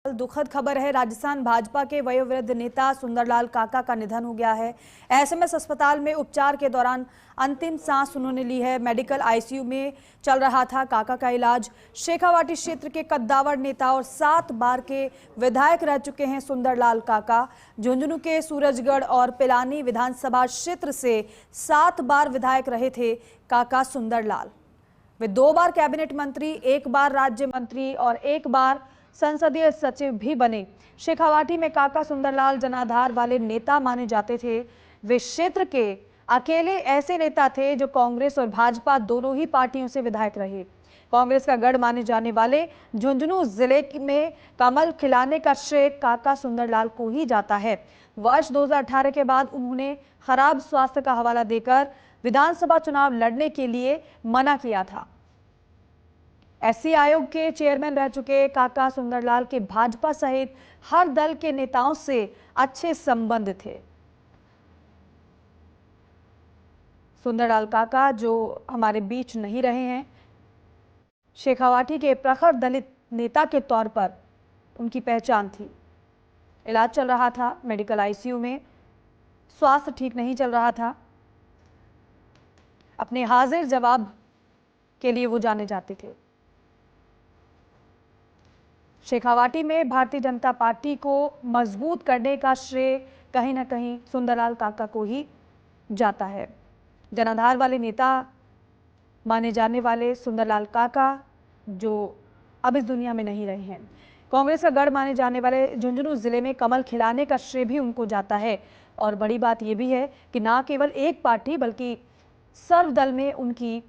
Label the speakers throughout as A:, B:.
A: दुखद खबर है। राजस्थान भाजपा के वयोवृद्ध नेता सुंदरलाल काका का निधन हो गया है। एसएमएस अस्पताल में उपचार के दौरान अंतिम सांस उन्होंने ली है। मेडिकल आईसीयू में चल रहा था काका का इलाज। शेखावाटी क्षेत्र के कद्दावर नेता और 7 बार के विधायक रह चुके हैं सुंदरलाल काका। झुंझुनू के सूरजगढ़ और पिलानी विधानसभा क्षेत्र से 7 बार विधायक रहे थे काका सुंदरलाल। वे 2 बार कैबिनेट मंत्री, 1 बार राज्य मंत्री और 1 बार संसदीय सचिव भी बने। शेखावाटी में काका सुंदरलाल जनाधार वाले नेता माने जाते थे। वे क्षेत्र के अकेले ऐसे नेता थे जो कांग्रेस और भाजपा दोनों ही पार्टियों से विधायक रहे। कांग्रेस का गढ़ माने जाने वाले झुंझुनू जिले में कमल खिलाने का श्रेय काका सुंदरलाल को ही जाता है। वर्ष 2018 के बाद उन्होंने खराब स्वास्थ्य का हवाला देकर विधानसभा चुनाव लड़ने के लिए मना किया था। एससी आयोग के चेयरमैन रह चुके काका सुंदरलाल के भाजपा सहित हर दल के नेताओं से अच्छे संबंध थे। सुंदरलाल काका जो हमारे बीच नहीं रहे हैं, शेखावाटी के प्रखर दलित नेता के तौर पर उनकी पहचान थी। इलाज चल रहा था मेडिकल आईसीयू में, स्वास्थ्य ठीक नहीं चल रहा था। अपने हाजिर जवाब के लिए वो जाने जाते थे। शेखावाटी में भारतीय जनता पार्टी को मजबूत करने का श्रेय कहीं ना कहीं सुंदरलाल काका को ही जाता है। जनाधार वाले नेता माने जाने वाले सुंदरलाल काका जो अब इस दुनिया में नहीं रहे हैं। कांग्रेस का गढ़ माने जाने वाले झुंझुनू जिले में कमल खिलाने का श्रेय भी उनको जाता है। और बड़ी बात यह भी है कि ना केवल एक पार्टी बल्कि सर्वदल में उनकी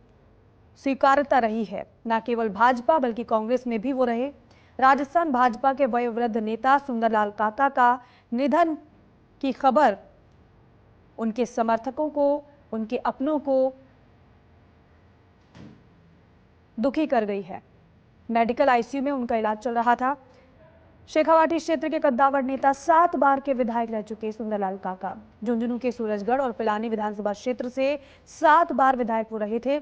A: स्वीकार्यता रही है। ना केवल भाजपा बल्कि कांग्रेस में भी वो रहे। राजस्थान भाजपा के वयोवृद्ध नेता सुंदरलाल काका का निधन की खबर उनके समर्थकों को, उनके अपनों को दुखी कर गई है। मेडिकल आईसीयू में उनका इलाज चल रहा था। शेखावाटी क्षेत्र के कद्दावर नेता 7 बार के विधायक रह चुके सुंदरलाल काका। झुंझुनू के सूरजगढ़ और पिलानी विधानसभा क्षेत्र से 7 बार विधायक वो रहे थे।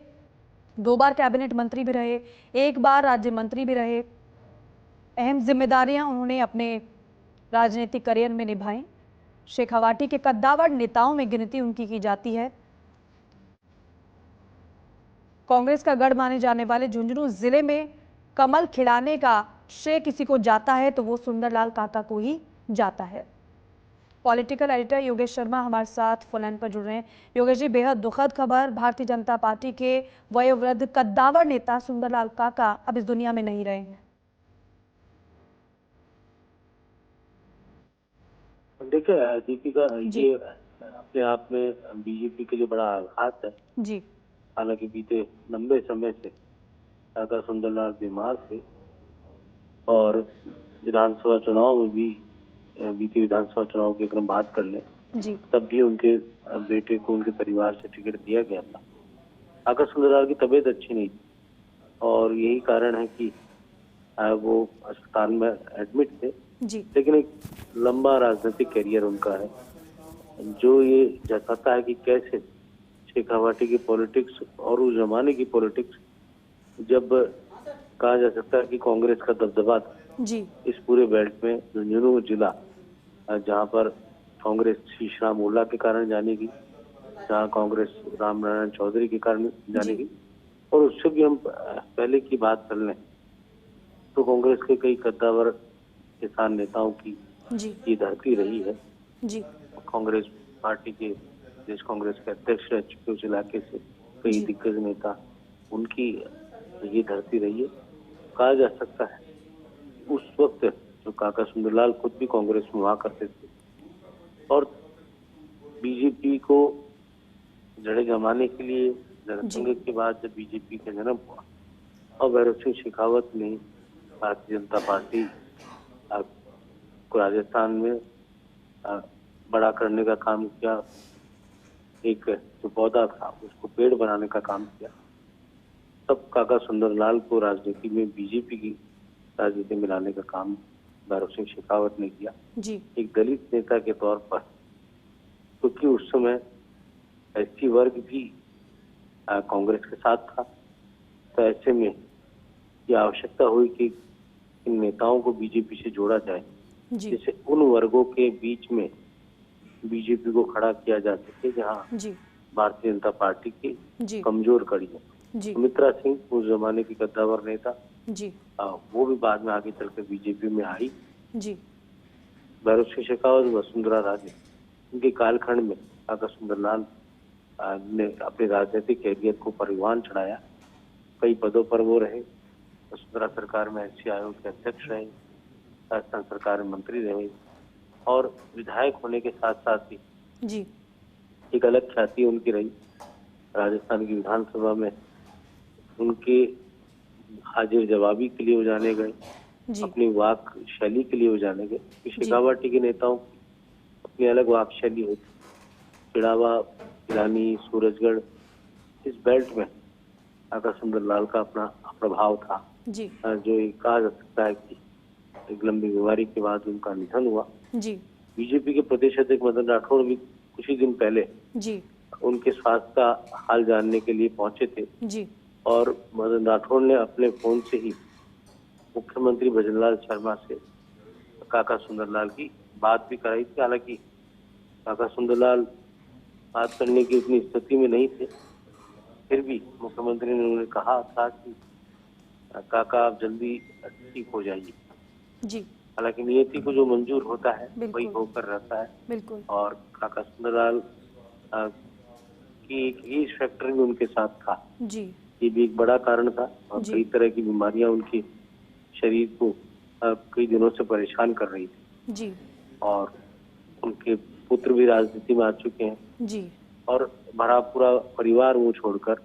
A: 2 बार कैबिनेट मंत्री भी रहे, 1 बार राज्य मंत्री भी रहे। अहम जिम्मेदारियां उन्होंने अपने राजनीतिक करियर में निभाई। शेखावाटी के कद्दावर नेताओं में गिनती उनकी की जाती है। कांग्रेस का गढ़ माने जाने वाले झुंझुनू जिले में कमल खिलाने का श्रेय किसी को जाता है तो वो सुंदरलाल काका को ही जाता है। पॉलिटिकल एडिटर योगेश शर्मा हमारे साथ फोन लाइन पर जुड़ रहे हैं। योगेश जी, बेहद दुखद खबर, भारतीय जनता पार्टी के वयोवृद्ध कद्दावर नेता सुंदरलाल काका अब इस दुनिया में नहीं रहे हैं।
B: देखिए, दीपिका, ये अपने आप में बीजेपी के लिए बड़ा आघात है
A: जी।
B: हालांकि बीते लंबे समय से काका सुंदरलाल बीमार थे और विधानसभा चुनाव में भी बीते विधानसभा चुनाव की अगर हम बात कर लें
A: जी।
B: तब भी उनके बेटे को उनके परिवार से टिकट दिया गया था। काका सुंदरलाल की तबीयत अच्छी नहीं थी और यही कारण है कि वो अस्पताल में एडमिट थे।
A: जी।
B: लेकिन एक लंबा राजनीतिक करियर उनका है जो ये जताता है कि कैसे शेखावाटी की पॉलिटिक्स और उस जमाने की पॉलिटिक्स, जब कहा जा सकता है कि कांग्रेस का दबदबा था
A: जी।
B: इस पूरे बेल्ट में। झुंझुनू जिला जहां पर कांग्रेस शीशराम ओला के कारण जानेगी, जहां कांग्रेस राम नारायण चौधरी के कारण जानेगी, और उससे भी हम पहले की बात कर लें तो कांग्रेस के कई कद्दावर किसान नेताओं की ये धरती रही है।
A: जी।
B: कांग्रेस पार्टी के प्रदेश कांग्रेस के अध्यक्ष रह चुके उस इलाके से कई दिग्गज नेता, उनकी ये धरती रही है। कहा जा सकता है उस वक्त जो काका सुंदरलाल खुद भी कांग्रेस में हुआ करते थे और बीजेपी को जड़ें जमाने के लिए जनसंघ के बाद जब बीजेपी का जन्म हुआ और भैरव सिंह शेखावत ने भारतीय जनता पार्टी को राजस्थान में बड़ा करने का काम किया, एक जो पौधा था उसको पेड़ बनाने का काम किया, तब काका सुंदरलाल को राजनीति में, बीजेपी की राजनीति में लाने का काम भैरव सिंह शेखावत ने किया
A: जी। एक
B: दलित नेता के तौर पर, क्योंकि उस समय एससी वर्ग भी कांग्रेस के साथ था। तो ऐसे में ये आवश्यकता हुई कि इन नेताओं को बीजेपी से जोड़ा जाए,
A: जी
B: जिससे उन वर्गों के बीच में बीजेपी को खड़ा किया जा सके जहां
A: जी
B: भारतीय जनता पार्टी की
A: जी
B: कमजोर कड़ी है।
A: जी
B: सुमित्रा सिंह उस जमाने की कद्दावर नेता,
A: जी
B: वो भी बाद में आगे चलकर बीजेपी में आई।
A: जी
B: भैरव सिंह शेखावत, वसुंधरा राजे, उनके कालखंड में काका सुंदरलाल ने अपने राजनीतिक कैरियर को परिवहन चढ़ाया। कई पदों पर वो रहे। वसुंधरा सरकार में एससी आयोग के अध्यक्ष रहे, राजस्थान सरकार में मंत्री रहे और विधायक होने के साथ साथ ही
A: जी
B: एक अलग ख्याति उनकी रही। राजस्थान की विधानसभा में उनके हाजिर जवाबी के लिए वो जाने गए,
A: जी
B: अपनी वाक शैली के लिए वो जाने गए। शेखावाटी के नेताओं की अपनी अलग वाक शैली होती। चिड़ावा, ईरानी, सूरजगढ़, इस बेल्ट में काका सुंदरलाल का अपना प्रभाव था,
A: जी
B: जो ये कहा जा सकता है कि एक लंबी बीमारी के बाद उनका निधन हुआ।
A: जी
B: बीजेपी के प्रदेश अध्यक्ष मदन राठौड़ भी कुछ ही दिन पहले
A: जी
B: उनके स्वास्थ्य का हाल जानने के लिए पहुंचे थे
A: जी
B: और मदन राठौड़ ने अपने फोन से ही मुख्यमंत्री भजनलाल शर्मा से काका सुंदरलाल की बात भी कराई थी। हालांकि काका सुंदरलाल बात करने की उतनी स्थिति में नहीं थे, फिर भी मुख्यमंत्री ने उन्हें कहा था कि काका आप जल्दी ठीक हो जाइए।
A: जी
B: हालांकि नियति को जो मंजूर होता है
A: बिल्कुल।
B: वही होकर रहता है
A: बिल्कुल
B: और काका सुंदरलाल की एक एज फैक्टर भी उनके साथ था।
A: जी
B: ये भी एक बड़ा कारण था और
A: जी।
B: कई तरह की बीमारियां उनके शरीर को कई दिनों से परेशान कर रही थी
A: जी
B: और उनके पुत्र भी राजनीति में आ चुके हैं
A: जी
B: और भरा पूरा परिवार वो छोड़कर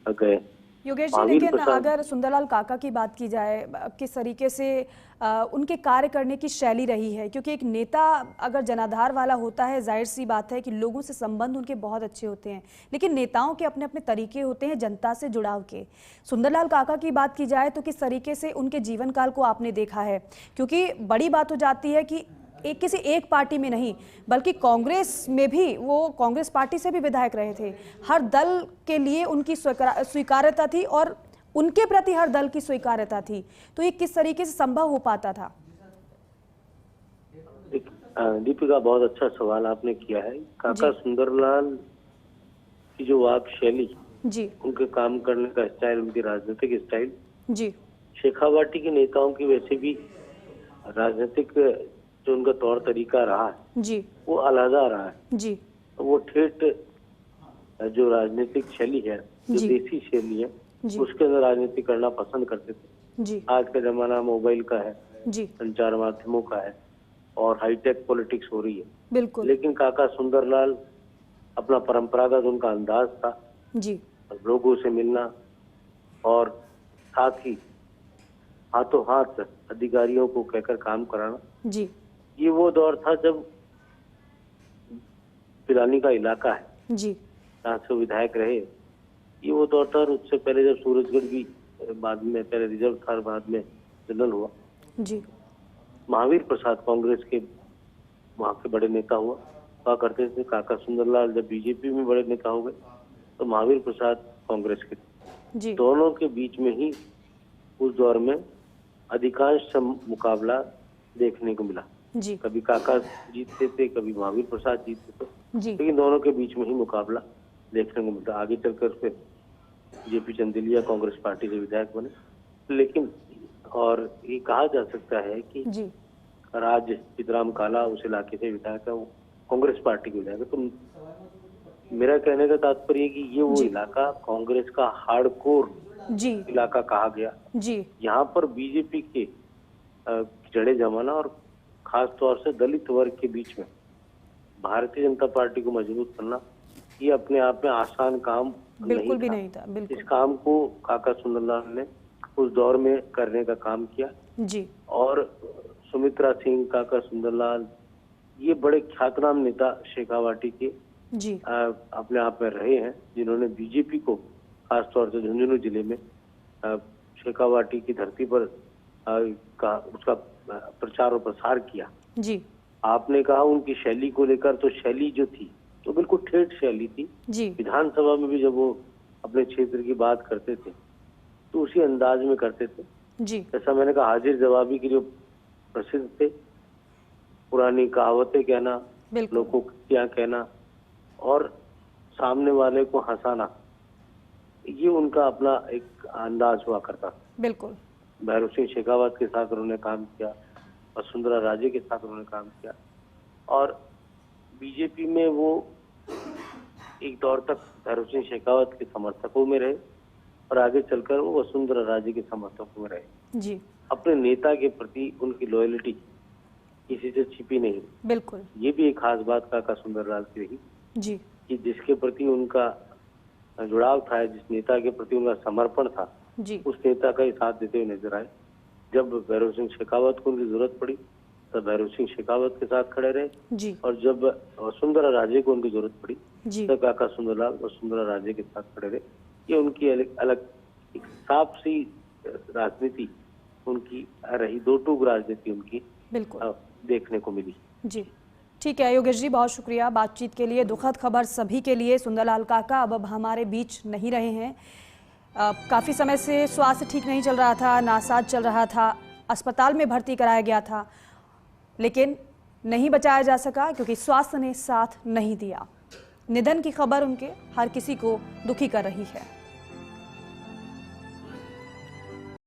B: गए।
A: योगेश जी,
B: महावीर
A: लेकिन
B: प्रसाद,
A: अगर सुंदरलाल काका की बात की जाए, किस तरीके से उनके कार्य करने की शैली रही है, क्योंकि एक नेता अगर जनाधार वाला होता है, जाहिर सी बात है कि लोगों से संबंध उनके बहुत अच्छे होते हैं, लेकिन नेताओं के अपने अपने तरीके होते हैं जनता से जुड़ाव के। सुंदरलाल काका की बात की जाए तो किस तरीके से उनके जीवन काल को आपने देखा है, क्योंकि बड़ी बात हो जाती है कि किसी एक पार्टी में नहीं बल्कि कांग्रेस में भी, वो कांग्रेस पार्टी से भी विधायक रहे थे। हर दल के लिए उनकी स्वीकार्यता थी और उनके प्रति हर दल की स्वीकार्यता थी, तो ये किस तरीके से संभव हो पाता था?
B: दीपिका, बहुत अच्छा सवाल आपने किया है। काका सुंदरलाल की जो वाक शैली,
A: जी
B: उनके काम करने का स्टाइल, उनकी राजनीतिक स्टाइल,
A: जी
B: शेखावाटी के नेताओं की वैसे भी राजनीतिक जो उनका तौर तरीका रहा है
A: जी
B: वो अलहदा रहा है।
A: जी
B: वो ठेठ जो राजनीतिक शैली है, जो
A: जी।
B: देसी शैली है,
A: जी
B: उसके अंदर राजनीति करना पसंद करते थे।
A: जी
B: आज का जमाना मोबाइल का है,
A: जी
B: संचार माध्यमों का है और हाईटेक पॉलिटिक्स हो रही है,
A: बिल्कुल
B: लेकिन काका सुंदरलाल अपना परंपरागत उनका अंदाज था,
A: जी
B: लोगों से मिलना और साथ ही हाथों हाथ अधिकारियों को कहकर काम कराना।
A: जी
B: ये वो दौर था जब पिलानी का इलाका है
A: जी
B: जहाँ से विधायक रहे, ये वो दौर था। और उससे पहले जब सूरजगढ़ भी बाद में पहले रिजर्व था, बाद में जनरल हुआ।
A: जी
B: महावीर प्रसाद कांग्रेस के वहाँ के बड़े नेता हुआ करते थे। काका सुंदरलाल जब बीजेपी में बड़े नेता हो गए तो महावीर प्रसाद कांग्रेस के थे।
A: जी
B: दोनों के बीच में ही उस दौर में अधिकांश मुकाबला देखने को मिला।
A: जी
B: कभी काका जीतते थे, कभी महावीर प्रसाद जीतते थे,
A: जी
B: लेकिन दोनों के बीच में ही मुकाबला देखने को मिलता। आगे चलकर फिर जेपी चंदेलिया कांग्रेस पार्टी के विधायक बने। लेकिन और ये कहा जा सकता है कि
A: जी
B: राज चितराम काला उस इलाके से विधायक है, वो कांग्रेस पार्टी के विधायक है। तो मेरा कहने का तात्पर्य कि ये वो
A: जी।
B: इलाका कांग्रेस का हार्डकोर
A: जी
B: इलाका कहा गया।
A: जी
B: यहाँ पर बीजेपी के जड़े जमाना और खास तौर से दलित वर्ग के बीच में भारतीय जनता पार्टी को मजबूत करना, ये अपने आप में आसान काम
A: बिल्कुल भी
B: था।
A: नहीं था, बिल्कुल।
B: इस काम को काका सुंदरलाल ने उस दौर में करने का काम किया
A: जी
B: और सुमित्रा सिंह, काका सुंदरलाल, ये बड़े ख्यातनाम नेता शेखावाटी के
A: जी
B: अपने आप में रहे हैं, जिन्होंने बीजेपी को खासतौर से झुंझुनू जिले में शेखावाटी की धरती पर उसका प्रचार और प्रसार किया।
A: जी
B: आपने कहा उनकी शैली को लेकर, तो शैली जो थी तो बिल्कुल ठेठ शैली थी।
A: जी
B: विधानसभा में भी जब वो अपने क्षेत्र की बात करते थे तो उसी अंदाज में करते थे।
A: जी
B: जैसा मैंने कहा, हाजिर जवाबी के जो प्रसिद्ध थे, पुरानी कहावतें कहना,
A: बिल्कुल
B: लोकोक्तियां कहना और सामने वाले को हंसाना, ये उनका अपना एक अंदाज हुआ करता।
A: बिल्कुल
B: भैरव सिंह शेखावत के साथ उन्होंने काम किया, वसुंधरा राजे के साथ उन्होंने काम किया और बीजेपी में वो एक दौर तक भैरव सिंह शेखावत के समर्थकों में रहे और आगे चलकर वो वसुंधरा राजे के समर्थकों में रहे।
A: जी
B: अपने नेता के प्रति उनकी लॉयल्टी किसी से छिपी नहीं।
A: बिल्कुल
B: ये भी एक खास बात काका सुंदरलाल की रही
A: जी
B: कि जिसके प्रति उनका जुड़ाव था, जिस नेता के प्रति उनका समर्पण था,
A: जी
B: उस नेता का ही साथ देते हुए नजर आए। जब भैरव सिंह शेखावत को उनकी जरूरत पड़ी तब भैरव सिंह शेखावत के साथ खड़े रहे
A: जी
B: और जब वसुंधरा राजे को उनकी जरूरत पड़ी
A: जी
B: तब काका सुंदरलाल वसुंधरा राजे के साथ खड़े रहे। ये उनकी अलग एक साफ सी राजनीति उनकी रही, दो टूक राजनीति उनकी
A: बिल्कुल
B: देखने को मिली।
A: जी ठीक है योगेश जी, बहुत शुक्रिया बातचीत के लिए। दुखद खबर सभी के लिए, सुंदरलाल काका अब हमारे बीच नहीं रहे हैं। काफ़ी समय से स्वास्थ्य ठीक नहीं चल रहा था, नासाज चल रहा था, अस्पताल में भर्ती कराया गया था, लेकिन नहीं बचाया जा सका क्योंकि स्वास्थ्य ने साथ नहीं दिया। निधन की खबर उनके हर किसी को दुखी कर रही है।